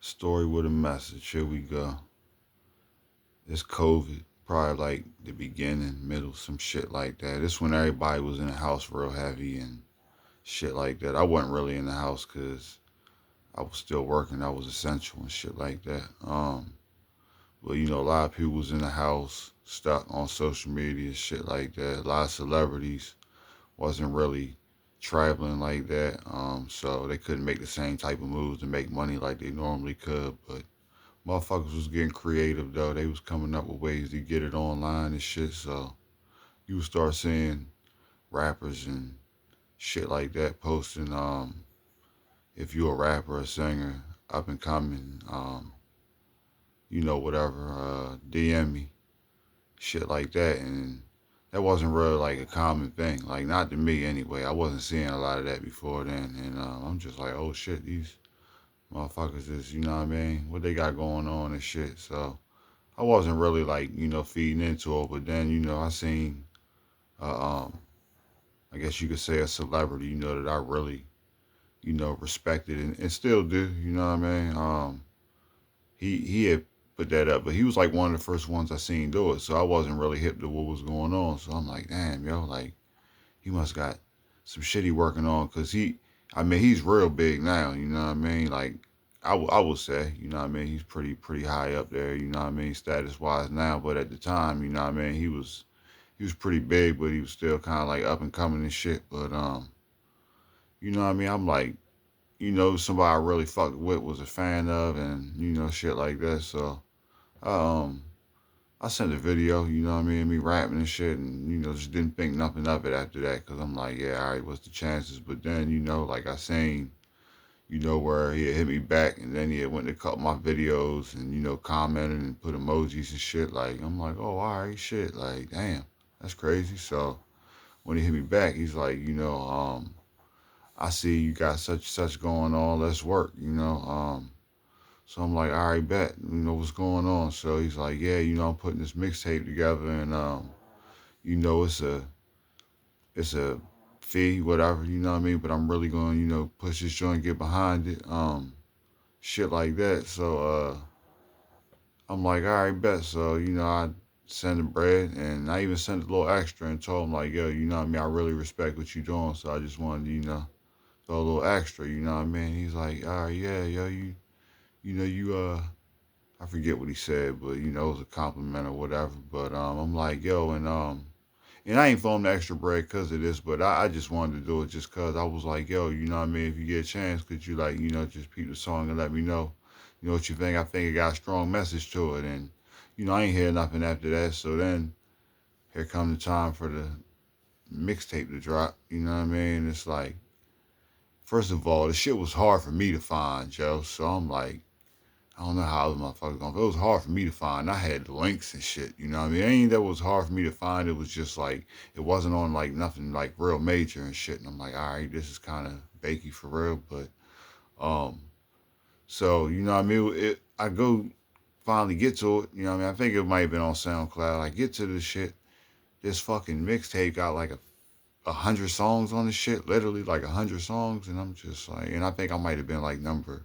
Story with a message. Here we go. It's COVID. Probably like the beginning, middle, some shit like that. This when everybody was in the house real heavy and shit like that. I wasn't really in the house because I was still working. I was essential and shit like that. But you know, a lot of people was in the house, stuck on social media, shit like that. A lot of celebrities wasn't really traveling like that. So they couldn't make the same type of moves to make money like they normally could. But motherfuckers was getting creative though. They was coming up with ways to get it online and shit. So you would start seeing rappers and shit like that posting. If you a rapper or singer, up and coming, whatever, DM me, shit like that, and that wasn't really like a common thing. Like not to me anyway. I wasn't seeing a lot of that before then, and I'm just like, oh shit, these motherfuckers is, you know what I mean? What they got going on and shit. So I wasn't really like, feeding into it, but then, I seen, uh, um, I guess you could say a celebrity, that I really, respected and still do, you know what I mean? He had put that up, but he was like one of the first ones I seen do it, so I wasn't really hip to what was going on. So I'm like, damn, yo, like he must got some shit he working on, cause I mean, he's real big now, you know what I mean? Like I would say, you know what I mean, he's pretty high up there, you know what I mean, status wise now, but at the time, you know what I mean, he was pretty big, but he was still kind of like up and coming and shit. But you know what I mean, I'm like, somebody I really fucked with, was a fan of, and shit like that. So um, I sent a video, you know what I mean, me rapping and shit, and just didn't think nothing of it after that, cause I'm like, yeah, all right, what's the chances? But then, like I seen, where he had hit me back, and then he had went to cut my videos and commented and put emojis and shit. Like I'm like, oh, all right, shit, like damn, that's crazy. So when he hit me back, he's like, I see you got such going on. Let's work, So I'm like, all right, bet. What's going on? So he's like, yeah, I'm putting this mixtape together, and it's a fee, whatever, you know what I mean. But I'm really going, push this joint, get behind it, shit like that. So I'm like, all right, bet. So I sent him bread, and I even sent a little extra and told him like, yo, you know what I mean. I really respect what you're doing, so I just wanted to, throw a little extra, you know what I mean. He's like, all right, yeah, yo, you I forget what he said, but it was a compliment or whatever. But I'm like, yo, and I ain't throwing the extra bread because of this, but I just wanted to do it just because I was like, yo, you know what I mean? If you get a chance, could you like, just peep the song and let me know, what you think? I think it got a strong message to it, and I ain't hear nothing after that. So then here come the time for the mixtape to drop. You know what I mean? It's like, first of all, the shit was hard for me to find, Joe. So I'm like, I don't know how the motherfuckers going. It was hard for me to find. I had links and shit. You know what I mean? Anything that was hard for me to find, it was just like it wasn't on like nothing like real major and shit. And I'm like, all right, this is kind of bakey for real. But um, so what I mean? I go finally get to it. You know what I mean? I think it might have been on SoundCloud. I get to this shit. This fucking mixtape got like a hundred songs on this shit. Literally like 100 songs, and I'm just like, and I think I might have been like number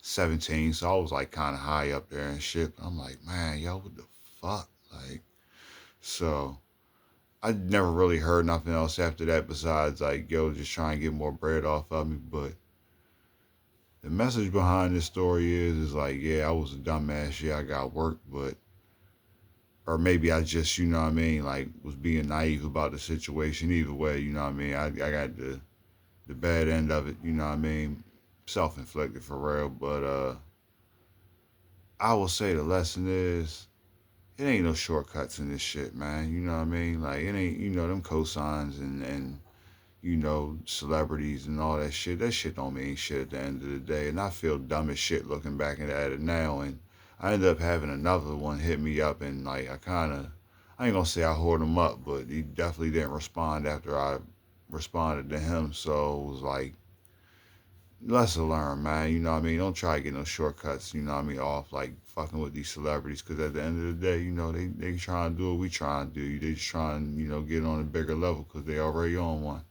17, so I was like kind of high up there and shit. But I'm like, man, yo, what the fuck? Like, so I never really heard nothing else after that besides like, yo, just trying to get more bread off of me. But the message behind this story is like, yeah, I was a dumbass. Yeah, I got work, but or maybe I just, you know what I mean, like was being naive about the situation. Either way, you know what I mean. I got the bad end of it, you know what I mean, self inflicted for real. But I will say the lesson is it ain't no shortcuts in this shit, man. You know what I mean? Like it ain't, them cosigns and celebrities and all that shit. That shit don't mean shit at the end of the day. And I feel dumb as shit looking back at it now. And I ended up having another one hit me up, and like I ain't gonna say I hoard him up, but he definitely didn't respond after I responded to him. So it was like, lesson learned, man. You know what I mean? Don't try to get no shortcuts, you know what I mean, off like fucking with these celebrities. Because at the end of the day, they trying to do what we trying to do. They just trying, get on a bigger level because they already on one.